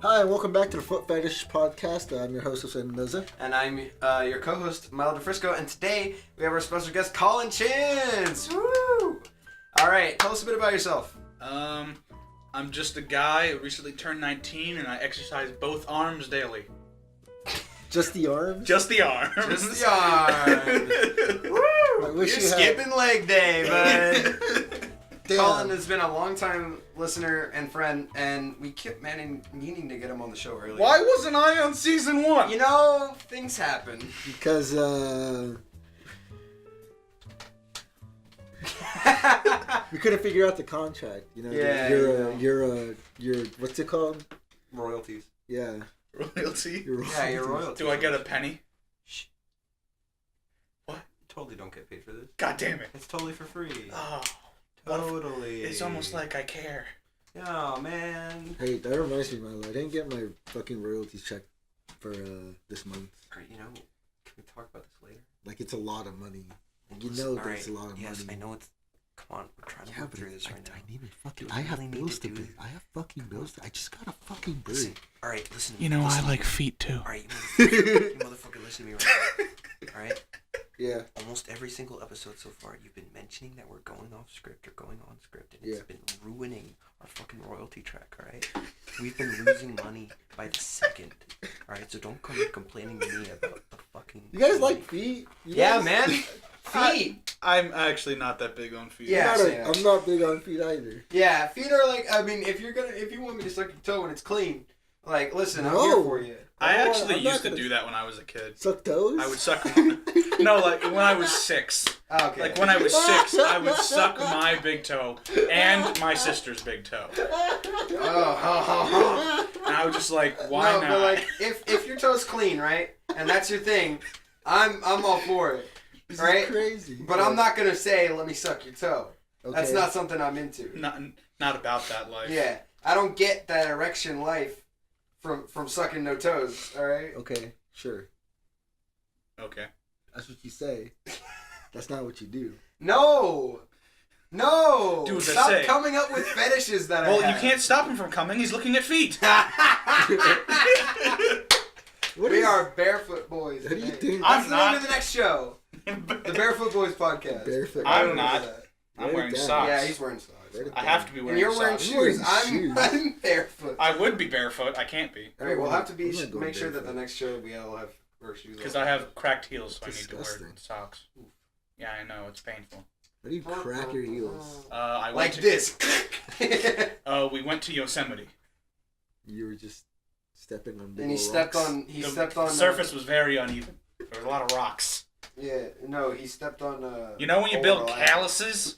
Hi, and welcome back to the Foot Fetish Podcast. I'm your host, Jose Mendoza. And I'm your co-host, Milo DeFrisco, and today we have our special guest, Colin Chins! Woo! Alright, tell us a bit about yourself. I'm just a guy who recently turned 19 and I exercise both arms daily. Just the arms? Just the arms. Just the arms. Woo! I wish You're you had- skipping leg day, bud. Damn. Colin has been a long-time listener and friend, and we kept meaning to get him on the show earlier. Why wasn't I on season 1? You know, things happen. Because, we couldn't figure out the contract. You know, Yeah, you're, what's it called? Royalties. Yeah. Royalty? You're Yeah, you're royalties. Do I get a penny? Shh. What? Totally don't get paid for this. God damn it. It's totally for free. Oh, Totally. it's almost like I care. Oh, man. Hey, that reminds me, Milo. I didn't get my fucking royalties check for, this month. Alright, you know, can we talk about this later? Like, it's a lot of money. You know that it's a lot of yes, money. I know it's... Come on, we're trying to Yeah, work but through this right now. I need to fucking... Do we I have really need bills to to do pay. it? I have fucking bills to... I just got a fucking bird. Listen, alright, listen. You know, listen. I like feet too. Alright, you motherfucker, listen to me right now. Alright? Yeah. Almost every single episode so far, you've been mentioning that we're going off script or going on script, and it's been ruining our fucking royalty track, alright? We've been losing money by the second, alright? So don't come complaining to me about the fucking... You guys like feet? Yeah, man. Feet. I'm actually not that big on feet. Yeah. I'm not big on feet either. Yeah, feet are like, I mean, if you want me to suck your toe and it's clean, like, listen, I'm here for you. I I'm actually not used to gonna- do that when I was a kid. Suck toes? I would suck... No, like when I was 6. Okay. Like when I was 6, I would suck my big toe and my sister's big toe. And I was just like, why no, not? but like, if your toe's clean, right, and that's your thing, I'm all for it, This right? is crazy. But I'm not gonna say, let me suck your toe. Okay. That's not something I'm into. Not about that life. Yeah, I don't get that erection life from sucking no toes. All right. Okay, sure. Okay. That's what you say. That's not what you do. No. Dude, Stop say. coming up with fetishes that Well, I have. you can't stop him from coming. He's looking at feet. We are barefoot boys. What do you today. think? I'm That's the name not. of the next show. The Barefoot Boys podcast. Barefoot. I'm Remember not. that. I'm wearing Write it down. socks. Yeah, he's wearing socks. Write it I down. have to be And wearing you're wearing socks. shoes. Wearing I'm barefoot. I would be barefoot. I can't be. All right, we'll have to I'm be not going make sure that the barefoot. next show we all have wear shoes. Because on. I have cracked heels, so I need to Disgusting. wear socks. Yeah, I know. It's painful. How do you crack your heels? I went like to, this. we went to Yosemite. You were just stepping on big And he ol' stepped rocks. on. He The stepped on. surface was very uneven. There was a lot of rocks. Yeah, no, he stepped on. You know when you Old build Reliable. calluses?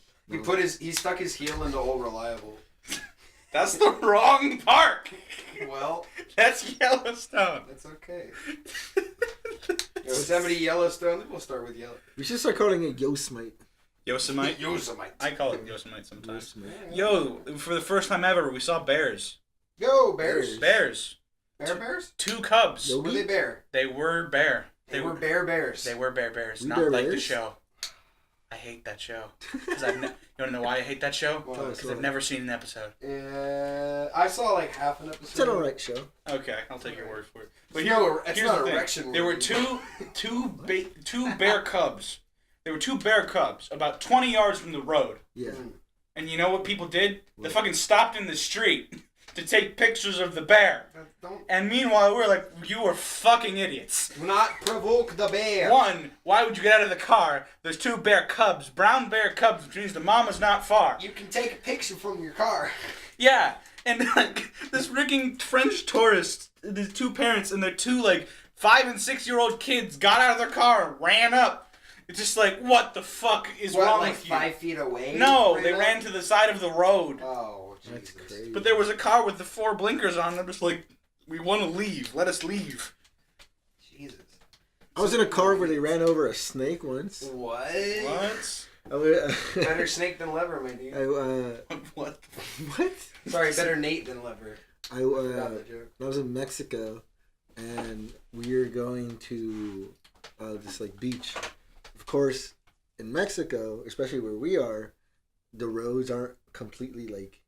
He stuck his heel into Old Reliable. That's the wrong park. Well, That's Yellowstone. that's okay. Yosemite, Yellowstone. We'll start with Yellow. We should start calling it Yosemite. Yosemite? Yosemite. I call it Yosemite sometimes. Yosemite. Yo, for the first time ever, we saw bears. Go Bears. Bears. Bears. 2 cubs. Yo- Were they bear? They were bear. They were bears. They were bears. We Not bear like the bears? show. I hate that show. Cause you want to know why I hate that show? Why? Tell us Because I've why. never seen an episode. I saw like half an episode. It's an alright show. Okay, I'll take your word for it. But It's here's not the thing. erection There were worthy. two bear cubs. There were 2 bear cubs about 20 yards from the road. Yeah. And you know what people did? They What? fucking stopped in the street to take pictures of the bear. Don't And meanwhile, we're like, you are fucking idiots. do not provoke the bear. 1, why would you get out of the car? There's 2 bear cubs, brown bear cubs, which means the mama's not far. You can take a picture from your car. Yeah, and like this freaking French tourist, these 2 parents and their 2 like 5 and 6-year-old kids got out of their car and ran up. It's just like, what the fuck is wrong like with you? 5 feet away? No, they up? ran to the side of the road. Oh, That's Jesus. crazy. But there was a car with the 4 blinkers on. They're just like, we want to leave. Let us leave. Jesus. I was in a car where they ran over a snake once. What? What? Better snake than lever, my dude. What? What? Sorry, better Nate than lever. I Forgot the joke. was in Mexico, and we were going to this like beach. Of course, in Mexico, especially where we are, the roads aren't completely like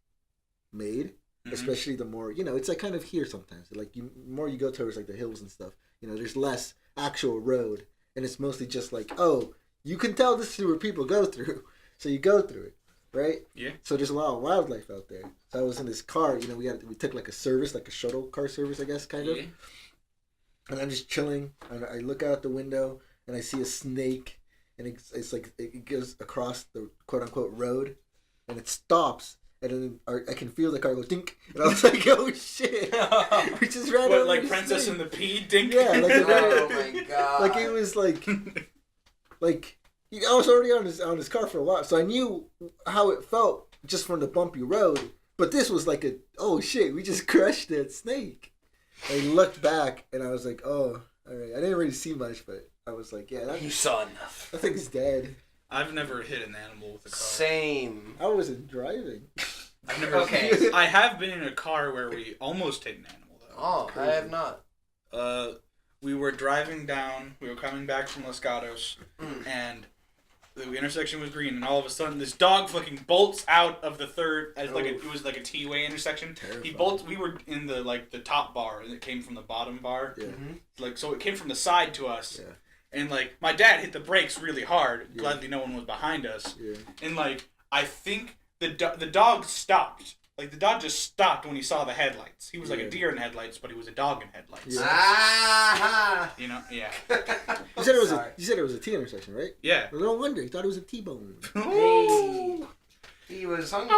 made. especially the more it's like kind of here sometimes. Like more you go towards like the hills and stuff. There's less actual road, and it's mostly just like, oh, you can tell this is where people go through, so you go through it, right? Yeah. So there's a lot of wildlife out there. So I was in this car. We took like a service, like a shuttle car service, I guess, kind of. And I'm just chilling, and I look out the window, and I see a snake, and it's like it goes across the quote unquote road, and it stops. And then I can feel the car go dink, and I was like, "Oh shit!" We just ran over like the Princess snake. and the Pea dink? Yeah, like Oh my god! like it was like I was already on his car for a while, so I knew how it felt just from the bumpy road. But this was like oh shit, we just crushed that snake. I looked back, and I was like, "Oh, all right." I didn't really see much, but I was like, "Yeah, You saw enough. that thing's dead." I've never hit an animal with a car. Same. I wasn't driving. I've never. Okay. I have been in a car where we almost hit an animal though. Oh, I have not. We were driving down. We were coming back from Los Gatos, and the intersection was green, and all of a sudden, this dog fucking bolts out of the third. It was like a T-way intersection. Terrifying. He bolts. We were in the the top bar, and it came from the bottom bar. Yeah. So it came from the side to us. Yeah. And my dad hit the brakes really hard. Yeah. Gladly, no one was behind us. Yeah. And I think the dog stopped. The dog just stopped when he saw the headlights. He was like a deer in headlights, but he was a dog in headlights. Yeah. Ah! Yeah. You said it was a T intersection, right? Yeah. Well, no wonder. He thought it was a T-bone. Hey. He was hungry.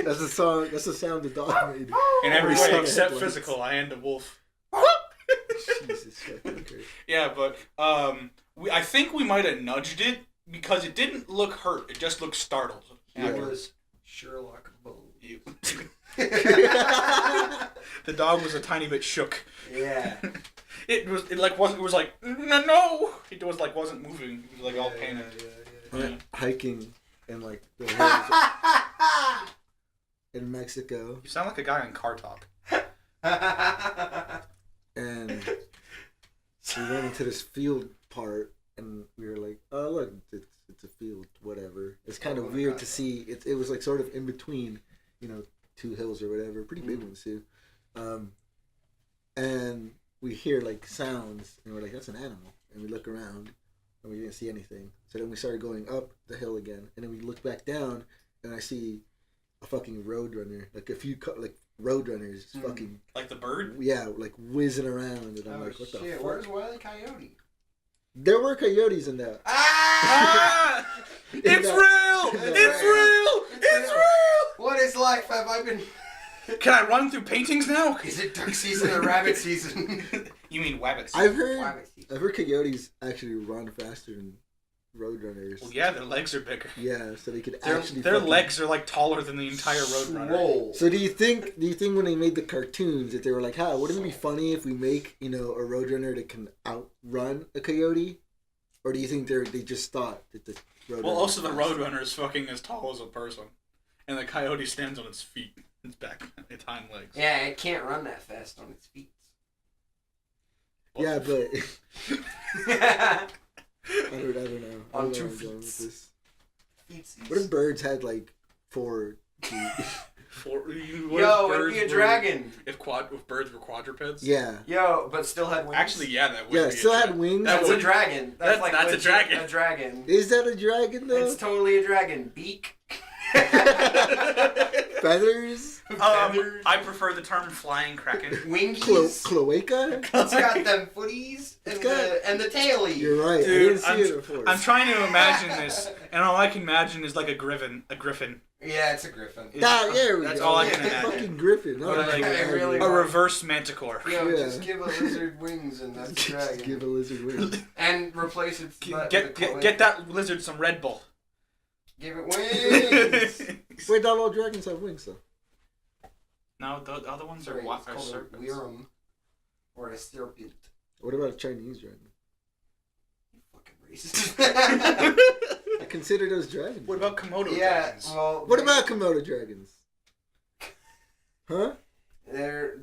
That's the song. That's the sound the dog made. In every Saw way the except headlights. physical, I am the wolf. Jesus fucking Christ. Yeah, but I think we might have nudged it because it didn't look hurt. It just looked startled. He was Sherlock Holmes. The dog was a tiny bit shook. Yeah. It was like no. It was wasn't moving. It was all panicked. I went hiking in like the hills in Mexico, You sound like a guy on Car Talk. and we went into this field part, and we were like, "Oh look, it's a field, whatever." It's kind of weird to see. It was like sort of in between, two hills or whatever, pretty big ones too. And we hear like sounds, and we're like, "That's an animal." And we look around, and we didn't see anything. So then we started going up the hill again, and then we look back down, and I see a fucking roadrunner, like a few roadrunners, fucking Like the bird? like whizzing around, and I'm like, what the fuck? Where's Wile E. Coyote? There were coyotes in that. Ah! In It's that- real! in It's that- real! It's real! What is life? Have I been... Can I run through paintings now? Is it duck season or rabbit season? You mean wabbits? I've heard Rabbit season. coyotes actually run faster than roadrunners. Well, yeah, their legs are bigger. Yeah, so they could Their actually. their fucking- legs are taller than the entire roadrunner. Swole. So do you think when they made the cartoons that they were like, "Huh, wouldn't it be funny if we make a roadrunner that can outrun a coyote?" Or do you think they just thought that the roadrunner? Well, also the was faster? roadrunner is fucking as tall as a person, and the coyote stands on its feet, its back, its hind legs. Yeah, it can't run that fast on its feet. Yeah, but Yeah. I don't know. I On don't know 2 where I'm going with feet. this. What if birds had like 4 feet? Yo, it'd be a dragon. If birds were quadrupeds? Yeah. Yo, but still had wings. Actually, yeah, that would Yeah, be still a had wings. That That's would- a dragon. That's that's a legit dragon. A dragon. Is that a dragon though? It's totally a dragon. Beak. Feathers? Feathers. I prefer the term flying kraken. Wingies. Cloaca? It's got them footies and the taily. You're right. Dude, I didn't see it before. I'm trying to imagine this, and all I can imagine is like a griffin. Yeah, it's a griffin. There we That's go. all I can It's a imagine. fucking griffin. Or like really a reverse manticore. Yo, Yeah. just give a lizard wings and that's a dragon. Just give a lizard wings. And replace its butt with a cloaca. Get that lizard some Red Bull. Give it wings. Wait, not all dragons have wings though. No, the other ones are Sorry, what? it's Are called a serpents. Weirum or a serpent. What about a Chinese dragon? Fucking racist. I consider those dragons. What about Komodo Yeah, dragons? well. What about Komodo dragons? Huh? They're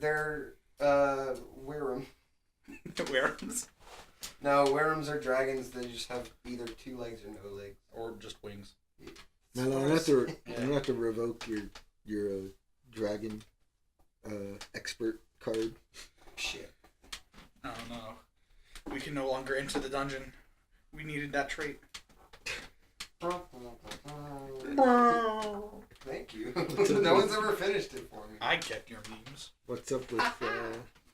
Weirum. Werums? No, Weirums are dragons that just have either 2 legs or no legs. Or just wings. No, I'm gonna have to revoke your your dragon expert card. Shit. I don't know. We can no longer enter the dungeon. We needed that trait. Thank you. No one's ever finished it for me. I get your memes. What's up with...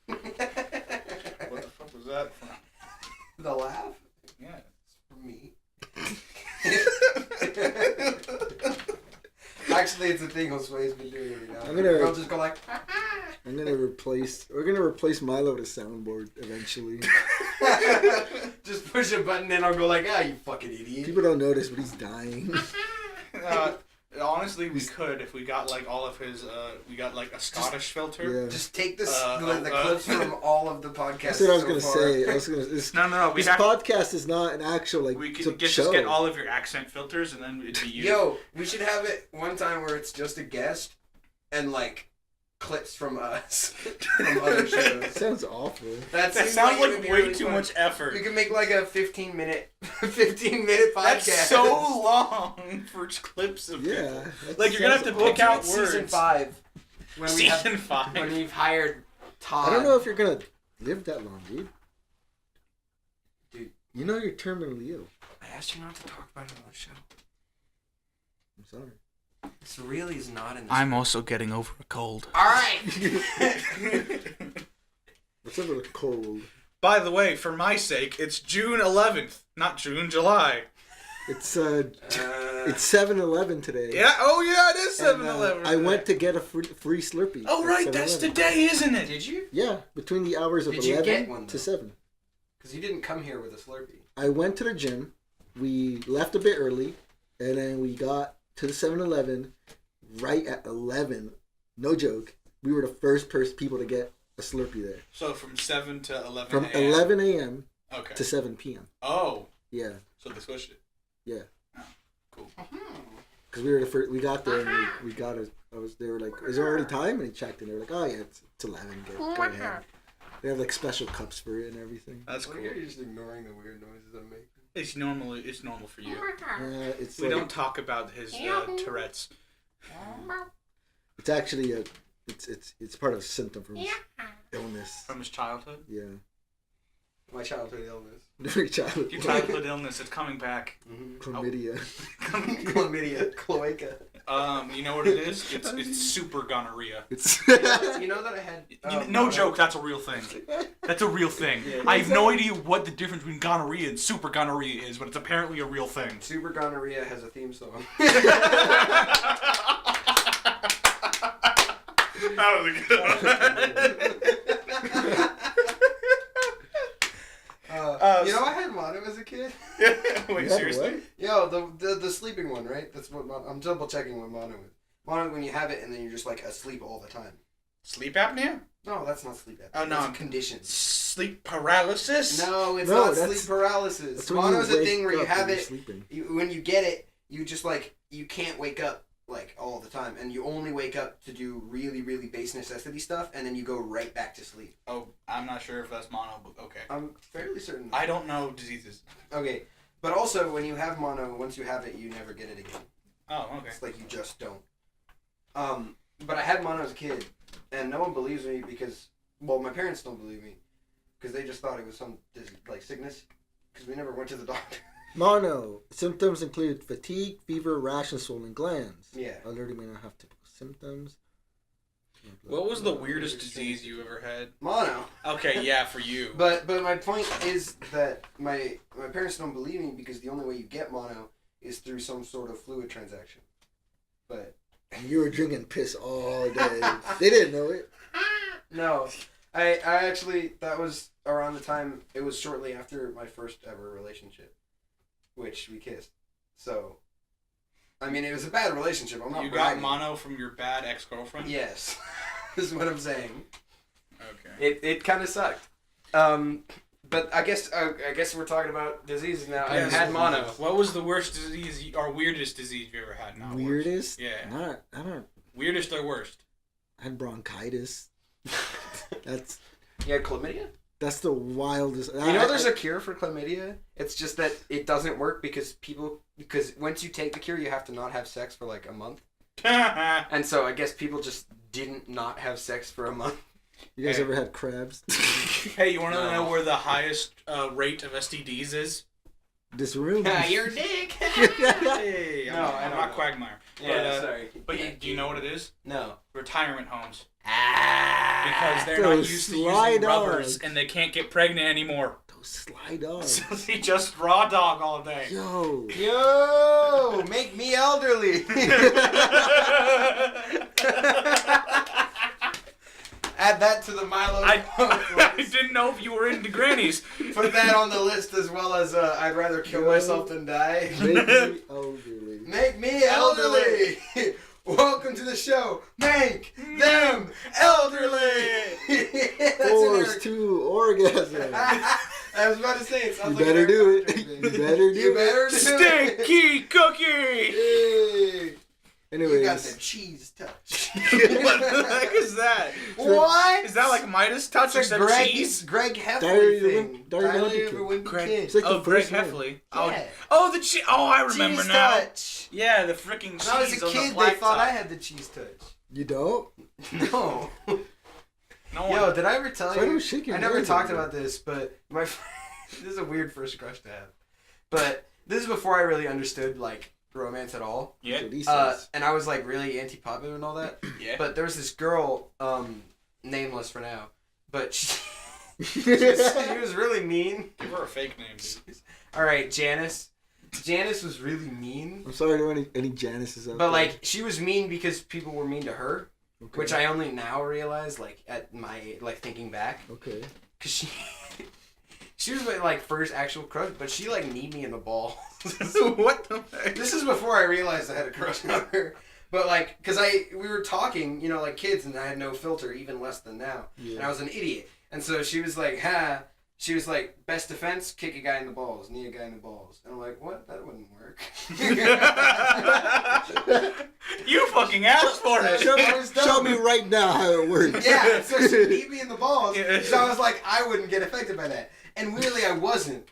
What the fuck was that from? The laugh? Yeah. It's from me. Actually, it's a thing Josue's been doing every now and then. I'll just go like... We're gonna replace Milo to soundboard eventually. Just push a button and I'll go like, you fucking idiot. People don't notice, but he's dying. Honestly, we could if we got like all of his. We got like a Scottish filter. Yeah. Just take the clips from all of the podcasts. That's what I was gonna say. No. This podcast is not an actual like. We can just get all of your accent filters, and then it'd be you. Yo, we should have it one time where it's just a guest, and like clips from us from other shows. Sounds awful. That sounds like way really too much effort. We can make like a 15-minute podcast. That's so long for clips of people. Like you're gonna have to pick out words. Season 5. Season 5. When we've hired Todd. I don't know if you're gonna live that long, dude. You know you're terminally ill. I asked you not to talk about it on the show. I'm sorry. This really is not in the I'm also getting over a cold. Alright! What's up with a cold? By the way, for my sake, it's June 11th, not June, July. It's 7-Eleven today. Yeah, oh yeah, it is 7-Eleven. I went to get a free Slurpee. Oh right, that's today, isn't it? Did you? Yeah, between the hours of 11 to 7. Because you didn't come here with a Slurpee. I went to the gym. We left a bit early, and then we got to the 7-Eleven right at 11. No joke. We were the first people to get a Slurpee there. So from 7 to 11 From a.m.? 11 a.m. Okay. to 7 p.m. Oh. Yeah. So they switched it. Yeah. Oh, cool. Because we were the first. We got there and we got it. They were like, "Is there already time?" And they checked and they were like, "Oh yeah, it's 11. Go ahead." They have like special cups for it and everything. That's cool. You're just ignoring the weird noises I'm making. It's normal for you. It's we don't talk about his Tourette's. It's actually it's part of a symptom from his illness. From his childhood? Yeah. My childhood illness. Your childhood illness, it's coming back. Mm-hmm. Chlamydia. Chlamydia. Cloaca. You know what it is? It's super gonorrhea. You know that I had... no joke, that's a real thing. That's a real thing. Yeah. I have no idea what the difference between gonorrhea and super gonorrhea is, but it's apparently a real thing. Super gonorrhea has a theme song. That was a good one. You know, I had mono as a kid. Wait, seriously? Yo, the sleeping one, right? That's what I'm double checking what mono is. Mono when you have it and then you're just like asleep all the time. Sleep apnea? No, that's not sleep apnea. Oh no, that's conditions. Sleep paralysis? No, it's not sleep paralysis. Mono's a thing where you have it. When you get it, you just like you can't wake up like all the time, and you only wake up to do really, really base necessity stuff, and then you go right back to sleep. Oh, I'm not sure if that's mono, but okay. I'm fairly certain. I don't know diseases. Okay, but also when you have mono, once you have it, you never get it again. Oh, okay. It's like you just don't. But I had mono as a kid, and no one believes me because, well, my parents don't believe me because they just thought it was some like sickness because we never went to the doctor. Mono. Symptoms include fatigue, fever, rash, and swollen glands. Yeah. Alerted may not have typical symptoms. What was the weirdest disease you ever had? Mono. Okay, yeah, for you. But my point is that my parents don't believe me because the only way you get mono is through some sort of fluid transaction. But you were drinking piss all day. They didn't know it. No. I actually, that was around the time, it was shortly after my first ever relationship, which we kissed. So, I mean, it was a bad relationship. I'm not bragging. Got mono from your bad ex-girlfriend? Yes. This is what I'm saying. Okay. It kind of sucked. But I guess we're talking about diseases now. Yes. I had mono. What was the worst disease or weirdest disease you ever had? Not weirdest? Worst. Yeah. I don't. Weirdest or worst? I had bronchitis. That's. You had chlamydia? That's the wildest. You know, there's a cure for chlamydia. It's just that it doesn't work because once you take the cure, you have to not have sex for like a month. And so I guess people just didn't not have sex for a month. You guys ever had crabs? Hey, you want to know where the highest rate of STDs is? This room. Your dick. Hey, No, I'm not know. Quagmire. Yeah, sorry. But do you know what it is? No. Retirement homes. Ah. Because they're not Those used to sly using rubbers dogs. and they can't get pregnant anymore. Those sly dogs. So they just raw dog all day. Yo, make me elderly. Add that to the Milo. I didn't know if you were into grannies. Put that on the list as well as I'd rather kill myself than die. Make me elderly. Make me elderly. Welcome to the show. Make them elderly. Force to orgasm. I was about to say it sounds You like better an do Harry it. Potter thing. You better do You better do it. Stinky cookie! Hey. Anyways. You got the cheese touch. What the heck is that? What? Is that like Midas touch It's a except cheese? Greg Heffley Diary of a thing. Win- Diary of a Diary Wimpy of a Kid. Wimpy Greg- Kid. It's like Oh, the Greg first one. Heffley. Yeah. Oh, the cheese. Oh, I remember Cheese now. touch. Yeah, the freaking cheese When I was a on kid, the they black thought top. I had the cheese touch. You don't? No. No Yo, one. did I ever tell So I you? don't shake your I never hands talked over about this, but my this is a weird first crush to have. But this is before I really understood like romance at all. Yeah. That's what he says. And I was like really anti-popular and all that. Yeah. But there was this girl, nameless for now, but she she was really mean. Give her a fake name, dude. All right, Janice. Janice was really mean. I'm sorry to any Janices out But there. like she was mean because people were mean to her, Okay. which I only now realize like at my like thinking back, Okay. cause she was my like first actual crush, but she like kneed me in the ball. What the heck? This is before I realized I had a crush on her. But like, cause we were talking, you know, like kids, and I had no filter, even less than now, Yeah. and I was an idiot. And so she was like, she was like, best defense, kick a guy in the balls, knee a guy in the balls. And I'm like, what? That wouldn't work. You fucking asked for it. Show me right now how it works. Yeah, so she beat me in the balls. Yeah. So I was like, I wouldn't get affected by that. And weirdly, I wasn't.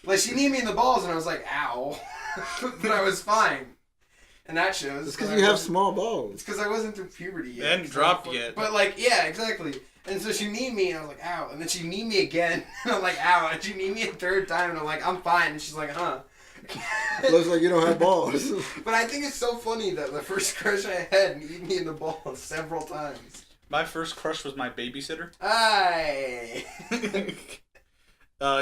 Like, she kneed me in the balls, and I was like, ow. But I was fine. And that shows. It's because you have small balls. It's because I wasn't through puberty yet. They hadn't dropped yet. But like, yeah, exactly. And so she kneed me, and I was like, ow. And then she kneed me again, and I'm like, ow. And she kneed me a third time, and I'm like, I'm fine. And she's like, huh. Looks like you don't have balls. But I think it's so funny that the first crush I had kneed me in the balls several times. My first crush was my babysitter. Aye.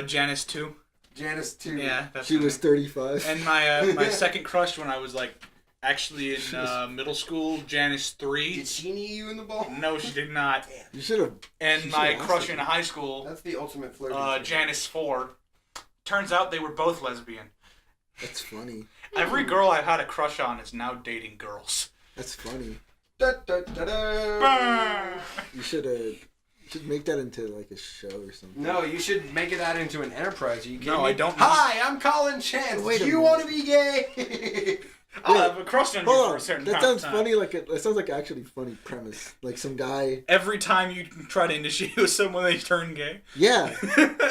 Janice 2. Janice too. Yeah, that's She her was name. 35. And my second crush when I was like actually in middle school, Janice 3. Did she knee you in the ball? No, she did not. You should have. And She my should've crush asked in her. high school, That's the ultimate flirting. Janice 4. Turns out they were both lesbian. That's funny. Every girl I've had a crush on is now dating girls. That's funny. Da, da, da, da. You should make that into like a show or something. No, you should make it out into an enterprise. Are you kidding No, me? I don't. Hi, I'm Colin Chance. Wait a Do you minute. want to be gay? I'll have a crush on you Hold for on. a certain That amount of sounds time. funny. That sounds like actually funny premise. Like some guy. Every time you try to initiate with someone, they turn gay. Yeah.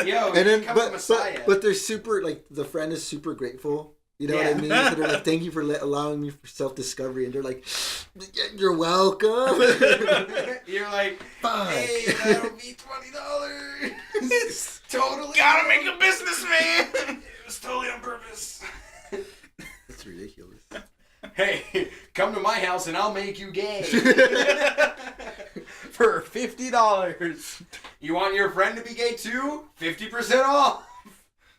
Yo, And then, become a messiah. but they're super like the friend is super grateful. You know what I mean? So they're like, "Thank you for allowing me for self-discovery," and they're like, "You're welcome." You're like, Fuck. hey, that'll be $20. Totally. Gotta make a business, man. It was totally on purpose. That's ridiculous. Hey, come to my house and I'll make you gay. For $50. You want your friend to be gay too? 50% off.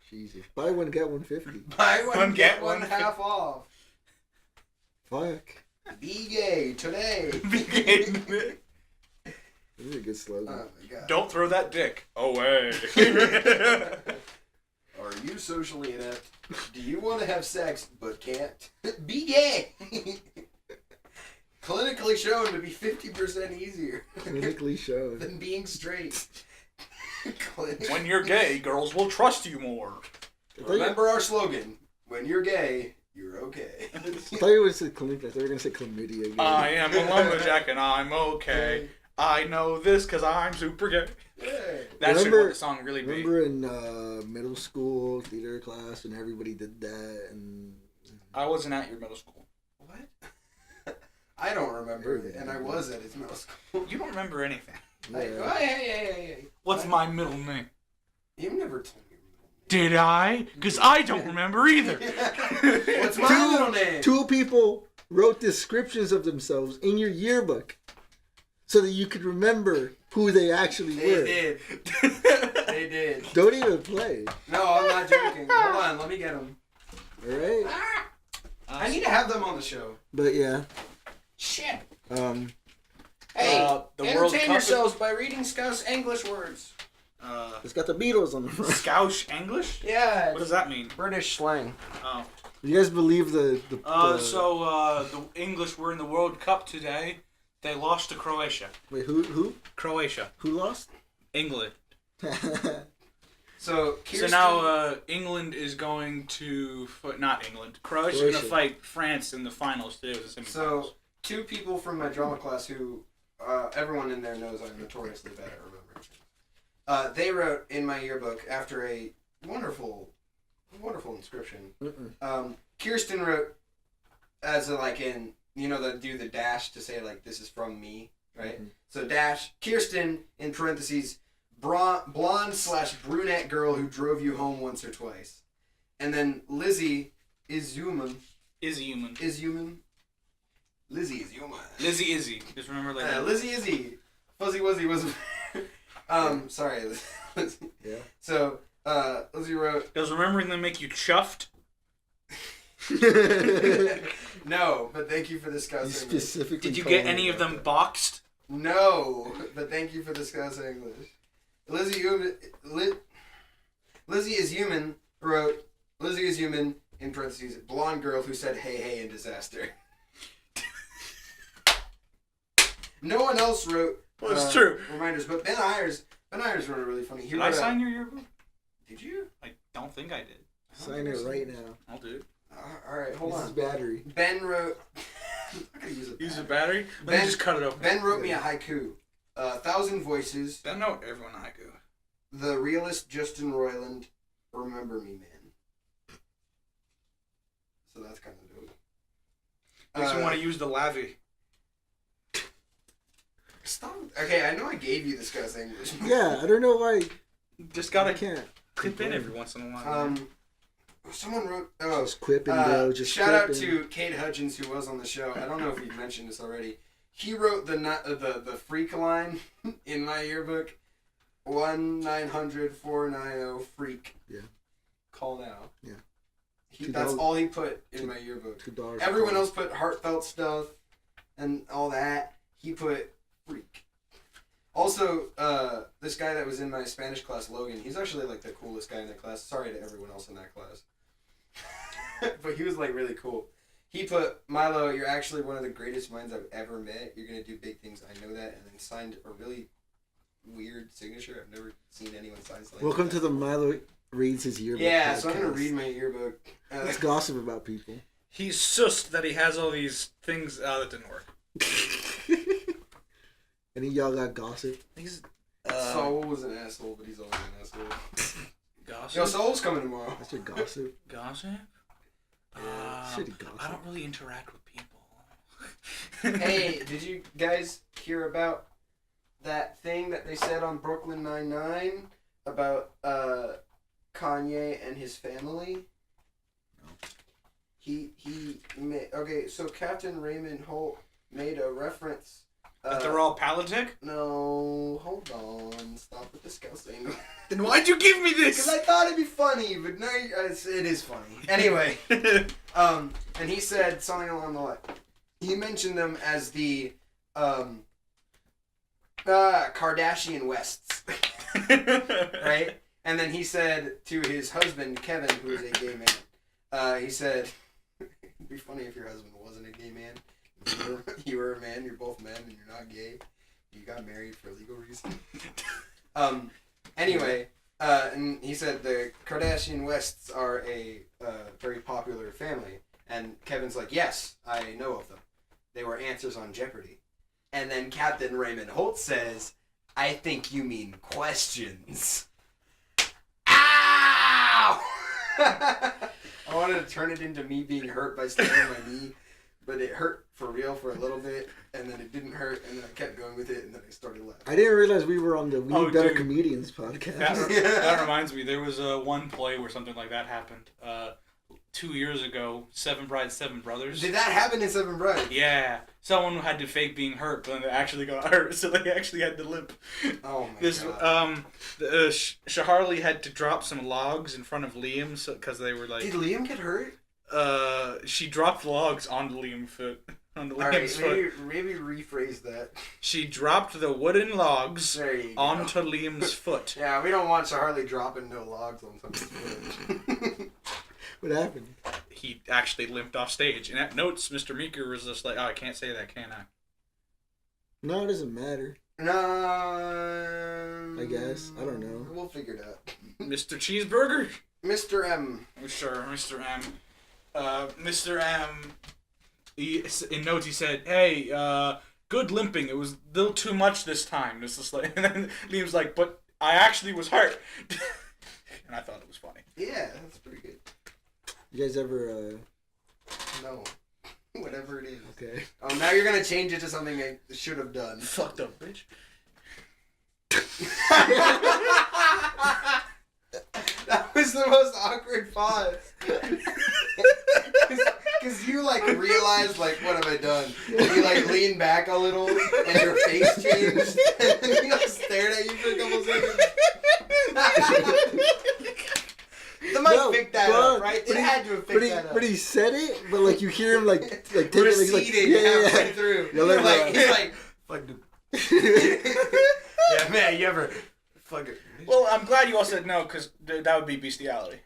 Jesus. Buy one get 150. Buy one, get one one half off. Fuck. Be gay today. This is a good slogan. Oh my god. Don't throw that dick away. Are you socially inept? Do you want to have sex but can't? Be gay. Clinically shown to be 50% easier Clinically shown. than being straight. When you're gay, girls will trust you more. Remember our slogan: when you're gay, you're okay. I thought you would say chlamydia. I thought you were gonna say chlamydia again. I am a lumberjack and I'm okay. I know this because I'm super gay. Yeah. That should what the song really be. Remember in middle school theater class when everybody did that and I wasn't at your middle school. What? I remember it, and I was at his middle school. You don't remember anything. Yeah. Hey. What's my middle name? You never told me. Did I? Because I don't remember either. What's my middle name? 2 people wrote descriptions of themselves in your yearbook so that you could remember who they actually were. They did. Don't even play. No, I'm not joking. Hold on, let me get them. All right. I need to have them on the show. But yeah. Shit. Hey, the World entertain Cup yourselves by reading Scouse English words. It's got the Beatles on the front. Scouch English? Yeah. What does that mean? British slang. Oh. You guys believe the the English were in the World Cup today. They lost to Croatia. Wait, who? Croatia. Who lost? England. So Kirsten... now England is going to... Not England. Croatia's going to fight France in the finals today with the semifinals. So 2 people from my drama class who everyone in there knows I'm notoriously bad at remembering. They wrote in my yearbook after a wonderful inscription. Kirsten wrote as a, like in, you know, do the dash to say like this is from me, right? Mm-hmm. So dash Kirsten in parentheses blonde/brunette girl who drove you home once or twice, and then Lizzie is human. Lizzie is human. Lizzie Izzy. Just remember like that. Lizzie Izzy. Fuzzy Wuzzy was. Sorry. Yeah. So, Lizzie wrote. Does remembering them make you chuffed? No, but thank you for discussing. Specifically. Did you get any of them boxed? No, but thank you for discussing English. Lizzie is human. Wrote Lizzie is human in parentheses blonde girl who said hey in disaster. No one else wrote. Well, it's true. Reminders, but Ben Ayers wrote a really funny. Did I sign your yearbook? Did you? I don't think I did. Sign it right now. I'll do it. All right, hold on. This is battery. Ben wrote. I'm not gonna use a battery. Use a battery? Let me just cut it open. Ben wrote me a haiku. 1,000 voices. I know everyone a haiku. The realist Justin Roiland. Remember me, man. So that's kind of dope. Makes you want to use the lavy. Stop. Okay, I know I gave you this guy's English. Yeah, I don't know why. Just gotta I can't. clip in every once in a while. Someone wrote. Just quipping, bro. Just shout out quipping. to Kate Hudgens who was on the show. I don't know if we've mentioned this already. He wrote the freak line in my yearbook. 1-900-490 freak. Yeah. Call now. Yeah. That's all he put in my yearbook. $2. Everyone else put heartfelt stuff and all that. He put freak. Also, this guy that was in my Spanish class, Logan, he's actually like the coolest guy in the class. Sorry to everyone else in that class. But he was like really cool. He put, Milo, you're actually one of the greatest minds I've ever met. You're going to do big things. I know that. And then signed a really weird signature. I've never seen anyone sign something. Welcome to the Milo Reads His Yearbook. Yeah, podcast. so I'm going to read my yearbook. Let's gossip about people. He's sussed that he has all these things. That didn't work. Any of y'all got gossip? Saul was an asshole, but he's always an asshole. Gossip? Yo, Saul's coming tomorrow. That's your gossip. Gossip? Shitty gossip. I don't really interact with people. Hey, did you guys hear about that thing that they said on Brooklyn Nine-Nine about Kanye and his family? No. Okay, so Captain Raymond Holt made a reference. That they're all politic? No, hold on. Stop with discussing. Then why'd you give me this? Because I thought it'd be funny, but no, it is funny. Anyway, and he said something along the line. He mentioned them as the Kardashian Wests, right? And then he said to his husband Kevin, who is a gay man, he said, "It'd be funny if your husband wasn't a gay man. You were a man. You're both men, and you're not gay. You got married for legal reasons." Anyway, and he said the Kardashian Wests are a very popular family, and Kevin's like, "Yes, I know of them. They were answers on Jeopardy." And then Captain Raymond Holt says, "I think you mean questions." Ow! I wanted to turn it into me being hurt by stabbing my knee, but it hurt for real for a little bit, and then it didn't hurt, and then I kept going with it, and then I started laughing. I didn't realize we were on the We Need Better Dude. Comedians podcast. That reminds me. There was one play where something like that happened. 2 years ago, Seven Brides, Seven Brothers. Did that happen in Seven Brides? Yeah, someone had to fake being hurt, but then they actually got hurt, so they actually had to limp. Oh my god. Shaharli had to drop some logs in front of Liam because they were like. Did Liam get hurt? She dropped logs onto Liam's foot. Onto Liam's foot. Maybe rephrase that. She dropped the wooden logs There you go. onto Liam's foot. Yeah, we don't want Harley dropping no logs on somebody's foot. What happened? He actually limped off stage. And at notes, Mr. Meeker was just like, "Oh, I can't say that, can I?" No, it doesn't matter. No. I guess. I don't know. We'll figure it out. Mr. Cheeseburger? Mr. M. Sure, Mr. M. Mr. M. In notes, he said, "Hey, good limping. It was a little too much this time." It's just like, and then Liam's like, "But I actually was hurt," and I thought it was funny. Yeah, that's pretty good. You guys ever, No. Whatever it is. Okay. Oh, now you're gonna change it to something I should have done. Fucked up, bitch. That was the most awkward pause. Because you, like, realized, like, what have I done? And you, like, lean back a little, and your face changed, and then you stared at you for a couple seconds. The mic picked that up, right? It had to have picked that up. But he said it, but like you hear him like take it like receding halfway through. You're like, He's like, fuck the... Yeah, man, you ever... Fuck it. Well, I'm glad you all said no, because that would be bestiality.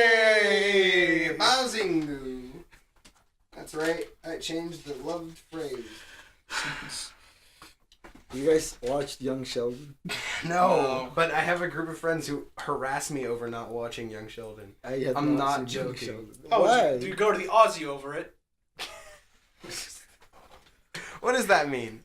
Hey! Bowsingu. That's right. I changed the loved phrase. You guys watched Young Sheldon? No, but I have a group of friends who harass me over not watching Young Sheldon. I'm not seen Young joking. Sheldon. Oh, Why? do you go to the Aussie over it? What does that mean?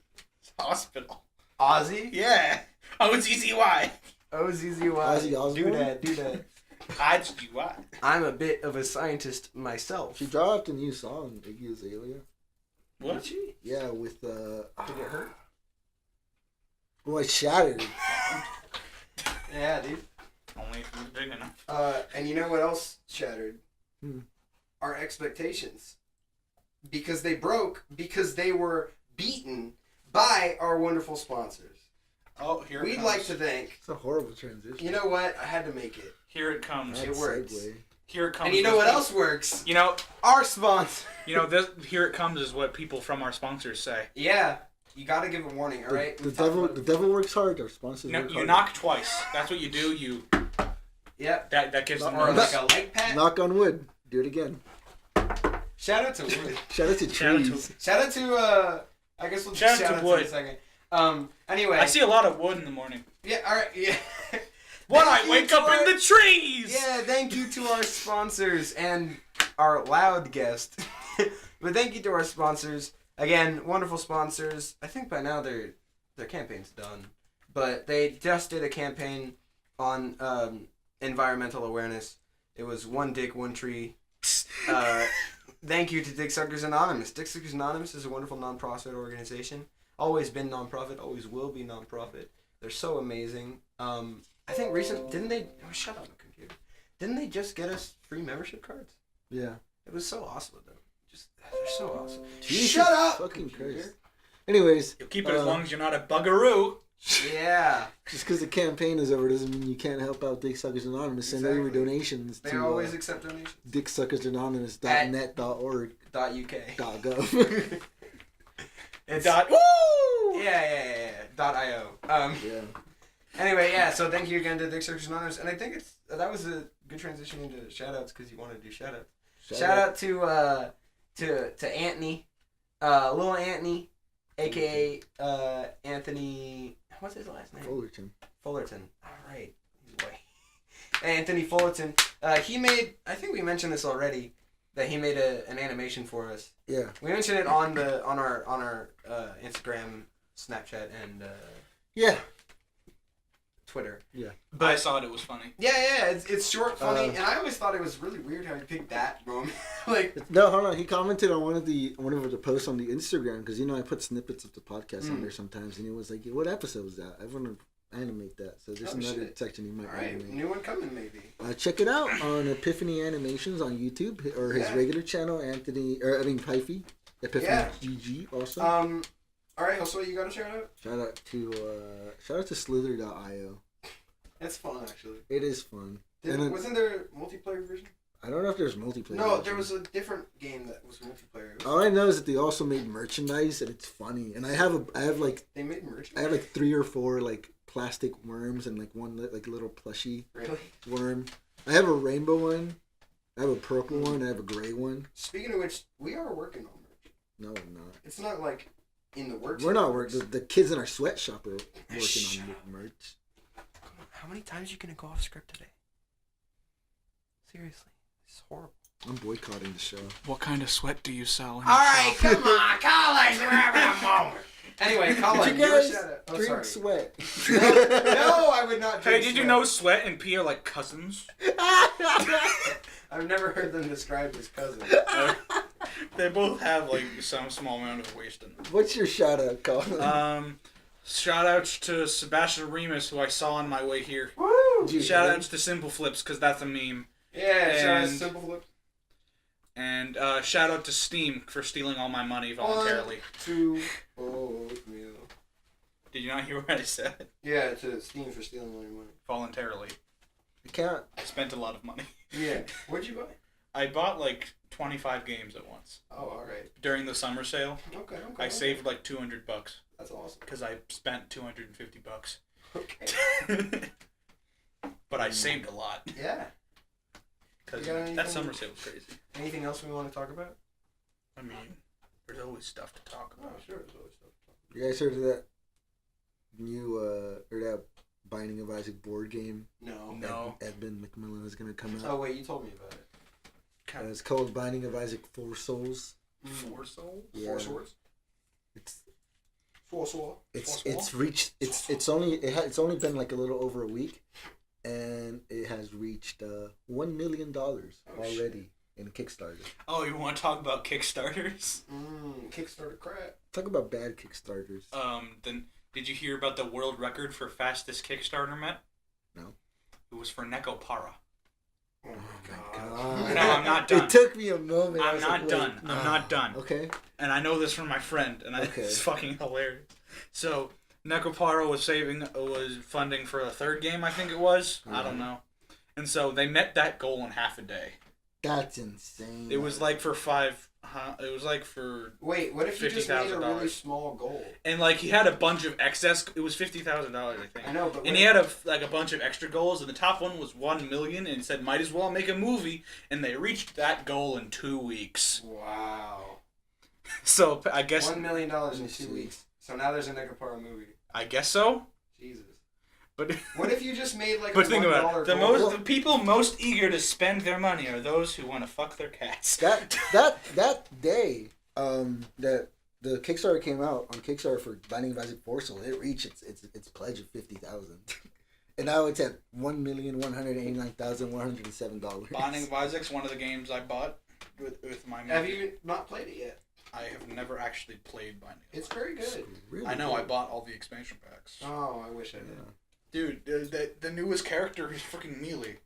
Hospital. Aussie? Yeah. OZZY. O-Z-Z-Y. Ozzy Osbourne? Do that. IGY. I'm a bit of a scientist myself. She dropped a new song, Iggy Azalea. What? Did she? Yeah, with Did it hurt? Well, it shattered. Yeah, dude. Only if it was big enough. And you know what else shattered? Hmm. Our expectations. Because they broke, because they were beaten by our wonderful sponsors. Oh, here it We'd comes. like to thank... It's a horrible transition. You know what? I had to make it. Here it comes. It That works. segue. Here it comes. And you know what else works? You know, Our sponsor. this. Here it comes is what people from our sponsors say. Yeah. You gotta give a warning, alright? The devil works hard. Our sponsors work You hard. knock twice. That's what you do. You Yep. that gives them Or notice. like a light pat. Knock on wood. Do it again. Shout out to Wood. Shout out to Shout out to- trees. Shout out to, I guess we'll Shout just out shout to out Wood. in a second. Anyway. I see a lot of wood in the morning. Yeah, alright, yeah. When Thank I you wake to up in the trees. Yeah, thank you to our sponsors and our loud guest. But thank you to our sponsors. Again, wonderful sponsors. I think by now their campaign's done. But they just did a campaign on environmental awareness. It was One Dick, One Tree. Thank you to Dick Suckers Anonymous. Dick Suckers Anonymous is a wonderful non-profit organization. Always been non-profit, always will be non-profit. They're so amazing. I think didn't they... Oh, shut up, computer. Didn't they just get us free membership cards? Yeah. It was so awesome with them. They're so awesome. Jesus Shut up! Fucking computer. Christ. Anyways. You'll keep it as long as you're not a buggeroo. Yeah. Just because the campaign is over doesn't mean you can't help out Dick Suckers Anonymous. Send over your Exactly. donations They to always accept donations. dicksuckersanonymous.net.org. .uk. .gov. It's Woo! yeah. .io. Yeah. Anyway, yeah. So thank you again to Dick Suckers Anonymous, and I think that was a good transition into shout outs because you wanted to do shout outs. Shout out to Anthony, little Anthony, aka Anthony. What's his last name? Fullerton. All right, he's white. Anthony Fullerton. He made. I think we mentioned this already. That he made an animation for us. Yeah. We mentioned it on our Instagram, Snapchat, and Yeah. Twitter. Yeah. But I saw it. It was funny. Yeah, it's short, funny, and I always thought it was really weird how he picked that moment. Like, no, hold on. He commented on one of the posts on the Instagram because I put snippets of the podcast on there sometimes, and he was like, "What episode was that? I want to animate that." So there's another section he might animate. New one coming maybe. Check it out on Epiphany Animations on YouTube or his regular channel, Pifey, Epiphany GG also. All right, Josue, you got a shout out? Shout out to Slither.io. That's fun, actually. It is fun. Wasn't there a multiplayer version? I don't know if there's multiplayer. No, version. there was a different game that was multiplayer. All I know is that they also made merchandise and it's funny. And I have they made merchandise. I have like 3 or 4 like plastic worms and like one like little plushy worm. I have a rainbow one. I have a purple one. I have a gray one. Speaking of which, we are working on merch. No, I'm not. It's not like in the works. We're not working. The kids in our sweatshop are working on merch. Come on, how many times are you gonna go off script today? Seriously, this is horrible. I'm boycotting the show. What kind of sweat do you sell? All right, come on, Colin, we're having a moment. Anyway, Colin, you guys shout out. drink sweat. No, I would not drink Hey, did you know sweat and pee are like cousins? I've never heard them described as cousins. They both have like some small amount of waste in them. What's your shout out, Colin? Shout outs to Sebastian Remus, who I saw on my way here. Woo! Shout outs to Simple Flips, because that's a meme. Yeah, shout out to Simple Flips. And shout out to Steam for stealing all my money voluntarily. 1, 2, oatmeal. Did you not hear what I said? Yeah, to Steam for stealing all your money. Voluntarily. I can't. I spent a lot of money. Yeah. What'd you buy? I bought like 25 games at once. Oh, alright. During the summer sale. Okay. I saved like $200. That's awesome. Because I spent $250. Okay. But I saved a lot. Yeah. Because that summer sale was crazy. Anything else we want to talk about? I mean, there's always stuff to talk about. Oh, sure. There's always stuff to talk about. You guys heard of that new or that Binding of Isaac board game? No. Edmund McMillan is gonna come out. Oh wait, you told me about it. It's called Binding of Isaac 4 Souls. 4 Souls? Yeah. 4 swords. It's reached. It's only been like a little over a week, and it has reached $1 million already in Kickstarter. Oh, you want to talk about Kickstarters? Kickstarter crap. Talk about bad Kickstarters. Then did you hear about the world record for fastest Kickstarter met? No. It was for Nekopara. Oh my God. No, I'm not done. It took me a moment. I'm not done. I'm not done. Okay. And I know this from my friend, and it's fucking hilarious. So, Nekopara was funding for a 3rd game, I think it was. I don't know. And so they met that goal in half a day. That's insane. It was like for Wait, what if you just made a really small goal? And like he had a bunch of excess. It was $50,000, I think. I know, but and he had a bunch of extra goals, and the top one was $1 million, and he said might as well make a movie, and they reached that goal in 2 weeks. Wow. So I guess $1 million in 2 weeks. So now there's a Nekopara movie. I guess so. Jesus. But what if you just made like but a think about it. the the people most eager to spend their money are those who want to fuck their cats. That day that the Kickstarter came out on Kickstarter for Binding of Isaac 4 Souls, it reached its pledge of 50,000, and now it's at $1,189,107. Binding of Isaac's one of the games I bought with my. Have you not played it yet? I have never actually played Binding. It's very good. It's really I know. good. I bought all the expansion packs. Oh, I wish I did. Dude, the newest character is freaking Melee.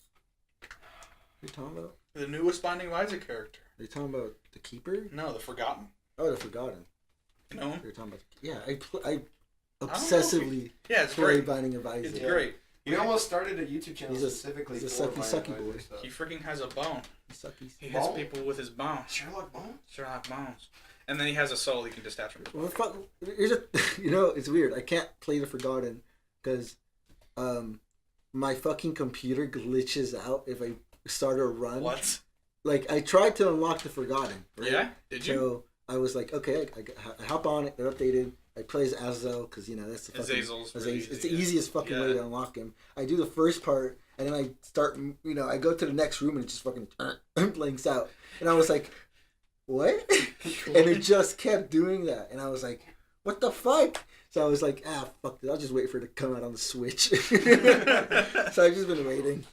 You're talking about? The newest Binding of Isaac character. Are you talking about the Keeper? No, the Forgotten. Oh, the Forgotten. You know? You're talking about? Yeah, I obsessively it's play great. Binding of Isaac. It's great. We almost started a YouTube channel He's a specifically for sucky Binding of boy. Isaac stuff. He freaking has a bone. He Bone? hits people with his bones. Sherlock Bones? Sherlock Bones. And then he has a soul he can detach from his body. Well, fuck, it's weird. I can't play the Forgotten because my fucking computer glitches out if I start a run. What? Like, I tried to unlock the Forgotten. Right? Yeah? Did you? So I was like, okay, I hop on it. They're updated. I play as Azazel because, that's the fucking... Azazel's really it's easy, the easiest fucking way to unlock him. I do the first part, and then I start, I go to the next room, and it just fucking blinks out. And I was like, what? And it just kept doing that. And I was like, what the fuck? So I was like, fuck it. I'll just wait for it to come out on the Switch. So I've just been waiting.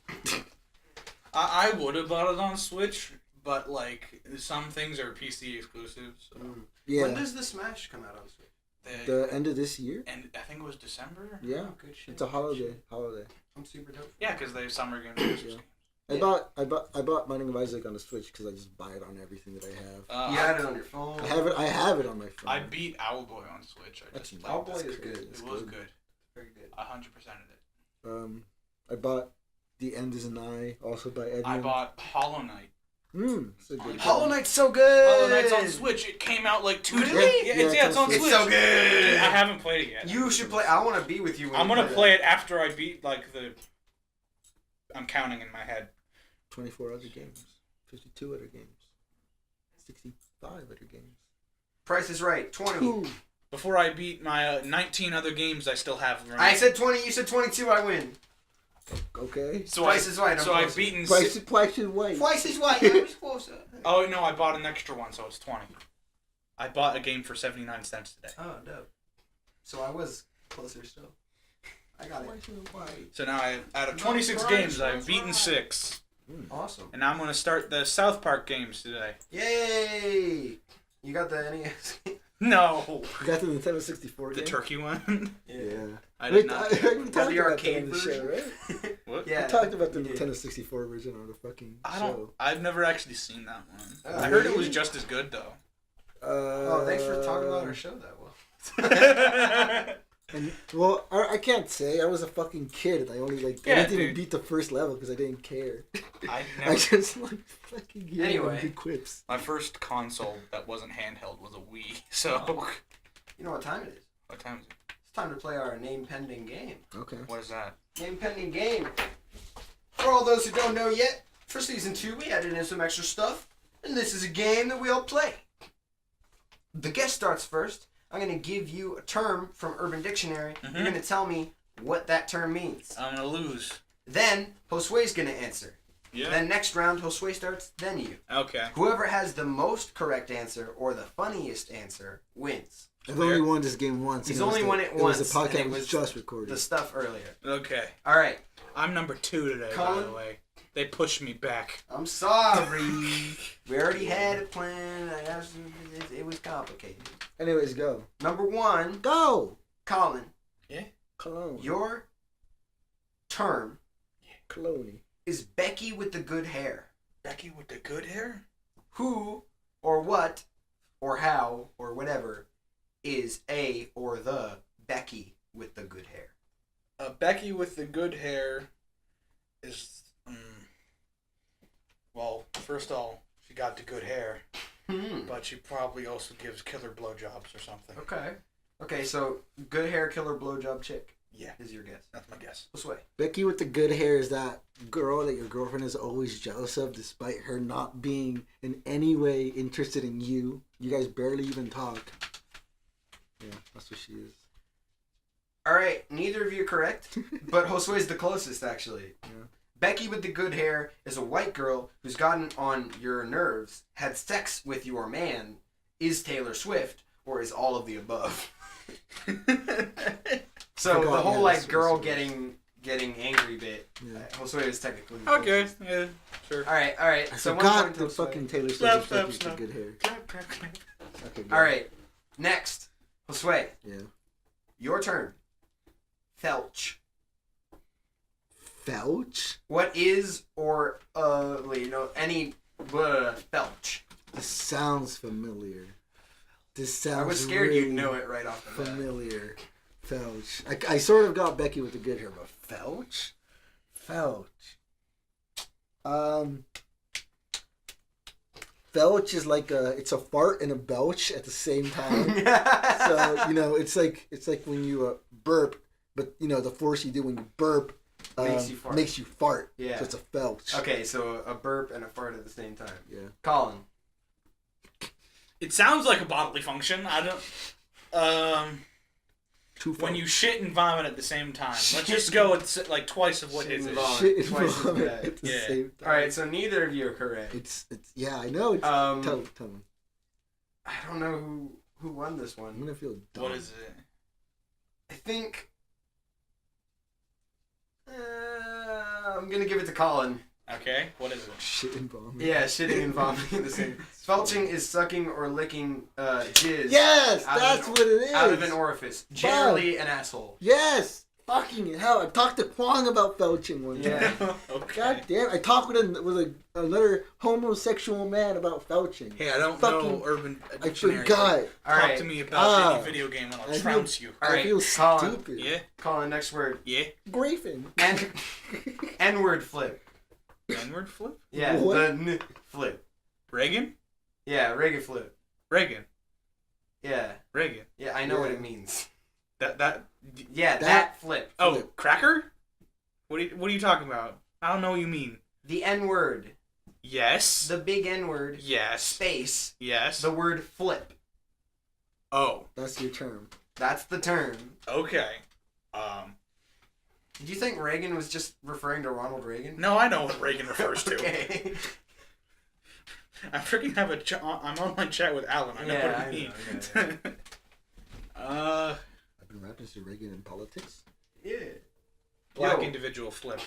I would have bought it on Switch, but like some things are PC exclusives. So. Yeah. When does the Smash come out on Switch? The end of this year? And I think it was December. Yeah. Oh, good shit. It's a holiday. I'm super dope. Yeah, because they have summer games. Yeah. I bought Binding of Isaac on the Switch because I just buy it on everything that I have. You had it on your phone. I have it on my phone. I beat Owlboy on Switch. Owlboy is good. It was good. Very good. 100% of it. I bought The End Is Nigh, also by Edmund. I bought Hollow Knight. It's a good Hollow game. Knight's so good. Hollow Knight's on Switch. It came out like 2 days. Really? Yeah, it's on Switch. It's so good. I haven't played it yet. You should play. I want to be with you. When I'm you gonna that. play it after I beat like the. I'm counting in my head. 24 other games. 52 other games. 65 other games. Price is Right. 20. Before I beat my 19 other games, I still have. Running. I said 20. You said 22. I win. Okay. So Price is Right. So I've beaten. Price is White. Twice is White. I was closer. Oh no! I bought an extra one, so it's 20. I bought a game for 79 cents today. Oh, dope. So I was closer still. I got it. So now out of 26 games, I've beaten 6. Awesome. And now I'm going to start the South Park games today. Yay! You got the NES? No! You got the Nintendo 64 The game? turkey one? Yeah. I did not. We Got talked the about that arcade on the show, version? right? What? Yeah. We talked about the you did. Nintendo 64 version on the fucking show. I've never actually seen that one. Oh, I heard it really? was just as good, though. Oh, thanks for talking about our show that well. And, well, I can't say. I was a fucking kid. I only, I didn't even beat the first level because I didn't care. I I never... just, fucking yelled Anyway. and did quips. My first console that wasn't handheld was a Wii, so... You know what time it is? What time is it? It's time to play our name pending game. Okay. What is that? Name pending game. For all those who don't know yet, for season 2 we added in some extra stuff, and this is a game that we all play. The guest starts first. I'm going to give you a term from Urban Dictionary. Mhm. You're going to tell me what that term means. I'm going to lose. Then Josue's going to answer. Yeah. Then next round Josue starts, then you. Okay. Whoever has the most correct answer or the funniest answer wins. I've only won this game once. He's and only won it It once, was a podcast and it was was just recorded. The stuff earlier. Okay. All right. I'm number 2 today, by Colin? the way. They pushed me back. I'm sorry. We already had it planned. It was complicated. Anyways, go. Number 1, Go! Colin. Cologne. Your term Cologne. is Becky with the good hair. Becky with the good hair? Who or what or how or whatever is a or the Becky with the good hair? Becky with the good hair is... well, first of all, she got the good hair, but she probably also gives killer blowjobs or something. Okay, so good hair killer blowjob chick Yeah, is your guess. that's my guess. This way. Becky with the good hair is that girl that your girlfriend is always jealous of despite her not being in any way interested in you. You guys barely even talk. Yeah, that's what she is. All right, neither of you are correct, but Josue is the closest, actually. Yeah. Becky with the good hair is a white girl who's gotten on your nerves, had sex with your man, is Taylor Swift, or is all of the above. So the whole like girl getting angry bit, Josue is technically the Okay, closest. yeah, sure. All right. I So forgot the Josue. fucking Taylor Snap, Swift Becky with snap, the good hair. Clap, clap, clap. Okay, go. All right, next, Josue, Yeah. your turn. Felch. Felch? What is or any felch? This sounds familiar. This sounds I was scared really you'd know it right off the bat. familiar. Felch. I sort of got Becky with the good hair, but Felch? Felch. Felch is like it's a fart and a belch at the same time. So, it's like when you burp, but the force you do when you burp makes you fart. Yeah. So it's a felch. Okay, so a burp and a fart at the same time. Yeah. Colin. It sounds like a bodily function. I don't... Two when farts. you shit and vomit at the same time. Let's just go with like twice of what Shit his and is. vomit. Shit and Twice as vomit bad. at the Yeah. same time. All right, so neither of you are correct. It's yeah, I know. It's, Um, tell me. I don't know who won this I'm one. gonna feel dumb. What is it? I think I'm gonna give it to Colin. Okay, what is it? Shit and vomit. Yeah, shitting and vomiting the same. Felching is sucking or licking jizz. Yes, out that's of what it is. Out of an orifice, generally an asshole. Yes. Fucking hell! I talked to Kwong about felching one time. Yeah. Okay. God damn! I talked with another homosexual man about felching. Hey, I don't Fucking- know Urban I Dictionary. forgot. All right. Talk to me about any Ah. video game and I'll I feel- trounce you. All I right, feel Colin. stupid. Yeah? Colin, next word. Yeah? Grafing. N-word flip. N-word flip? Yeah, What? the N flip. Reagan? Yeah, Reagan flip. Reagan. Yeah. Reagan. Yeah, I know what Yeah. it means. That Yeah, That- that flip. Oh, Flip. cracker? What are you talking about? I don't know what you mean. The N-word. Yes. The big N-word. Yes. Space. Yes. The word flip. Oh. That's your term. That's the term. Okay. Did you think Reagan was just referring to Ronald Reagan? No, I know what Reagan refers to. Okay. I freaking have I'm online chat with Alan. I know Yeah, what I I mean. know, I've been rapping to Reagan in politics. Yeah. Black Yo. individual flip.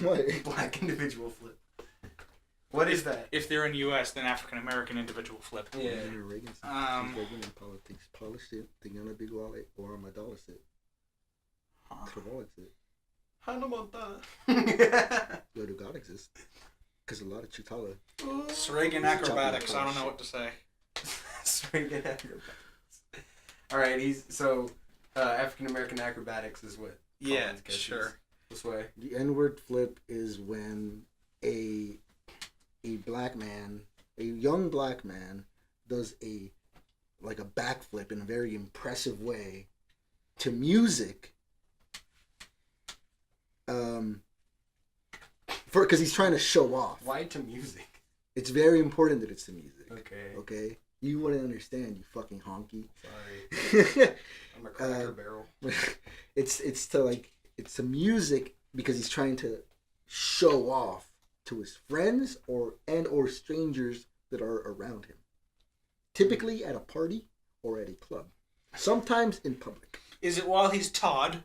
What? Black individual flip. What is that? If they're in U.S., then African American individual flip. Yeah. Reagan. Reagan in politics. Polish it. They're gonna be wallet or my dollar sit. Huh. Wallet it. Hannah Montana. Yo, do God exist? Because a lot of Chitala. It's Reagan acrobatics. I don't know what to say. Reagan acrobatics. All right, he's so African American acrobatics is what. Yeah, Colin's guess sure. is. This way. The N-word flip is when a black man, a young black man, does a backflip in a very impressive way to music. Because he's trying to show off. Why to music? It's very important that it's the music. Okay. Okay? You wouldn't understand, you fucking honky. Sorry. I'm a cracker barrel. it's to music because he's trying to show off to his friends or strangers that are around him. Typically at a party or at a club. Sometimes in public. Is it while he's Todd?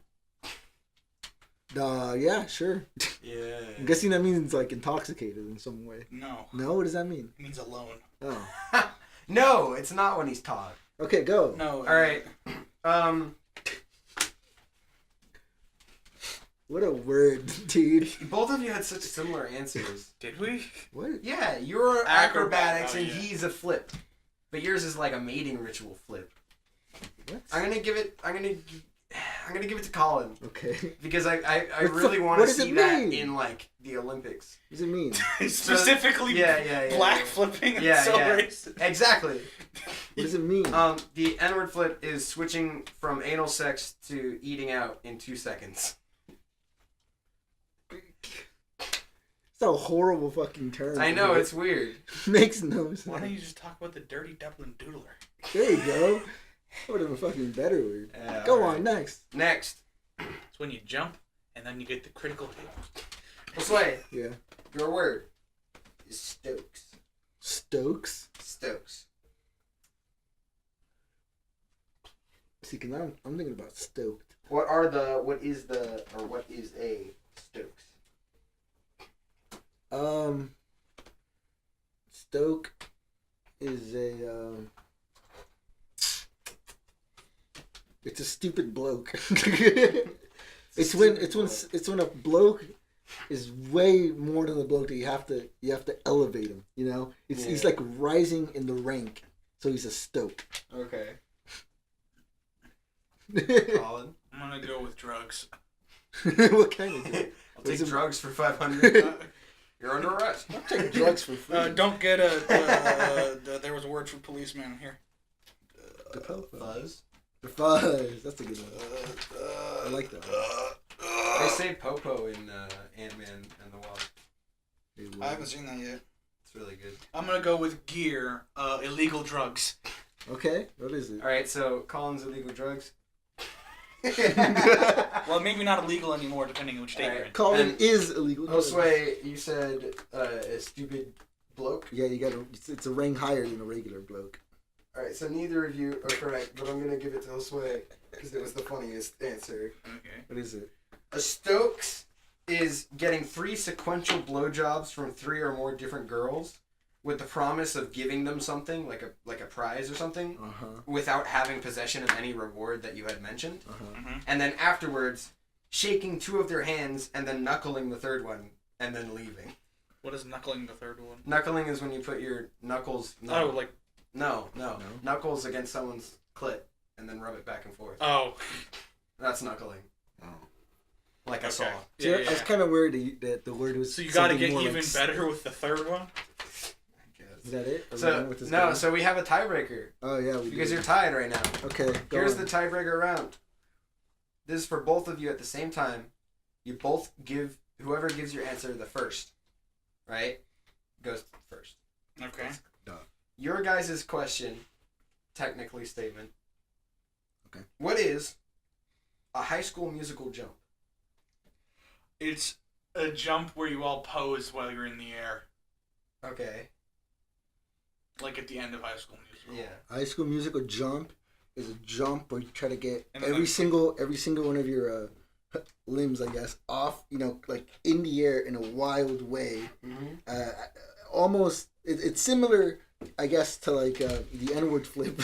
Yeah, sure. Yeah. I'm guessing that means like intoxicated in some way. No. No, what does that mean? It means alone. Oh. No, it's not when he's Todd. Okay, go. No. All right. What a word, dude. Both of you had such similar answers. Did we? What? Yeah, you're acrobatics Oh, and yeah. he's a flip, but yours is like a mating ritual flip. What? I'm gonna give it to Colin Okay. because I What really the- want what to does it see that mean? in like the Olympics. What does it mean? Specifically yeah, black yeah. flipping. Yeah, So yeah. racist. Exactly. What does it mean? The N-word flip is switching from anal sex to eating out in 2 seconds. It's a horrible fucking term. I know, dude. it's weird. Makes no sense. Why don't you just talk about the dirty Dublin doodler? There you go. That would have been fucking better word. Yeah, Go alright. on, next. Next. It's when you jump and then you get the critical hit. This way. Yeah. Your word is Stokes. Stokes? Stokes. See, because I'm thinking about stoked. What is a Stokes? Stoke is a, it's a stupid bloke. It's when a bloke is way more than the bloke that you have to elevate him, you know? He's like rising in the rank. So he's a stoke. Okay. Colin. I'm gonna go with drugs. What kind of drug? I'll take Is it- drugs for 500. You're under arrest. I'll take drugs for free. Don't get there was a word for policeman here. Fuzz. The fuzz. That's a good one. I like that one. They say Popo in Ant-Man and the Wasp. I haven't seen that yet. It's really good. I'm gonna go with gear. Illegal drugs. Okay, what is it? All right, so Colin's illegal drugs. Well, maybe not illegal anymore, depending on which state you're in. Colin And is illegal. Josue, you said a stupid bloke. Yeah, you gotta. It's a rank higher than a regular bloke. Alright, so neither of you are correct, but I'm gonna give it to Josue because it was the funniest answer. Okay. What is it? A Stokes is getting 3 sequential blowjobs from 3 or more different girls with the promise of giving them something, like a prize or something, without having possession of any reward that you had mentioned. And then afterwards, shaking 2 of their hands and then knuckling the third one and then leaving. What is knuckling the third one? Knuckling is when you put your knuckles... Oh, like... No. Knuckles against someone's clit and then rub it back and forth. Oh. That's knuckling. Oh. Like I saw. Yeah, I was kind of worried that the word was. So you got to get even like better with the third one. Is that it? So we have a tiebreaker. Oh yeah, because you're tied right now. Okay. Here's the tiebreaker round. This is for both of you at the same time. You both give whoever gives your answer the first, right? Goes first. Okay. Your guys' question, technically statement. Okay. What is a High School Musical jump? It's a jump where you all pose while you're in the air. Okay. Like at the end of High School Musical. Yeah. High School Musical jump is a jump where you try to get every single one of your limbs, I guess, off. Like in the air in a wild way. Mm-hmm. Almost, it's similar, I guess, to like the N-word flip,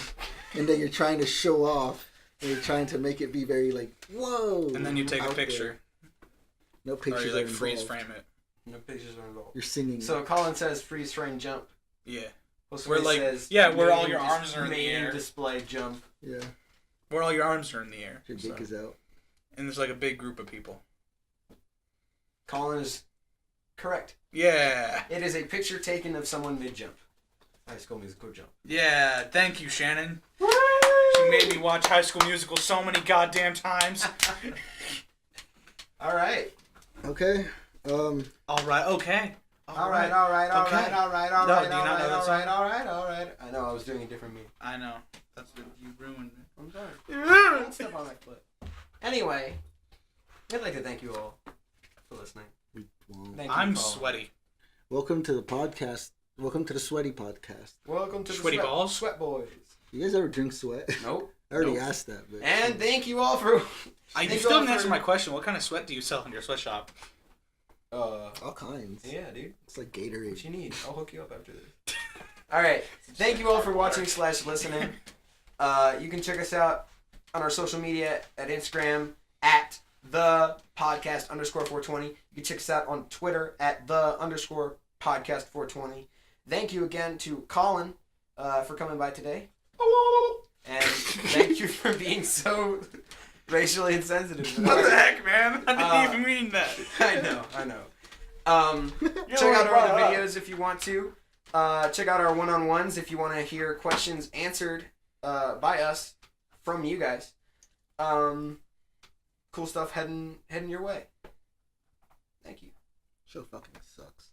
in that you're trying to show off. And you're trying to make it be very like whoa. And then you take a picture. No pictures. Or you like freeze frame it. No pictures are involved. You're singing. So Colin says freeze frame jump. Yeah. Where like says where all your arms are in the air. Display jump. Yeah. Where all your arms are in the air. Your dick is out. And there's like a big group of people. Colin is correct. Yeah. It is a picture taken of someone mid jump. High School Musical jump. Yeah. Thank you, Shannon. She made me watch High School Musical so many goddamn times. All right. Okay. All right. Okay. All right. I know I was doing a different move. I know. That's what you ruined it. I'm sorry. Don't step on my foot. Anyway, I'd like to thank you all for listening. Thank you, I'm Colin. sweaty. Welcome to the podcast. Welcome to the Sweaty Podcast. Welcome to Sweaty the balls? Sweat Boys. You guys ever drink sweat? Nope. I already asked that. But And thank you all for... You still didn't answer my question. What kind of sweat do you sell in your sweatshop? all kinds. Yeah, dude. It's like Gatorade. What you need? I'll hook you up after this. All right. Thank you all for watching / listening. You can check us out on our social media at Instagram at the podcast _420. You can check us out on Twitter at the _podcast 420. Thank you again to Colin for coming by today. And thank you for being so racially insensitive. What the heck, man? I didn't even mean that. I know. Check out our other videos if you want to. Check out our one-on-ones if you want to hear questions answered by us from you guys. Cool stuff heading your way. Thank you. Show fucking sucks.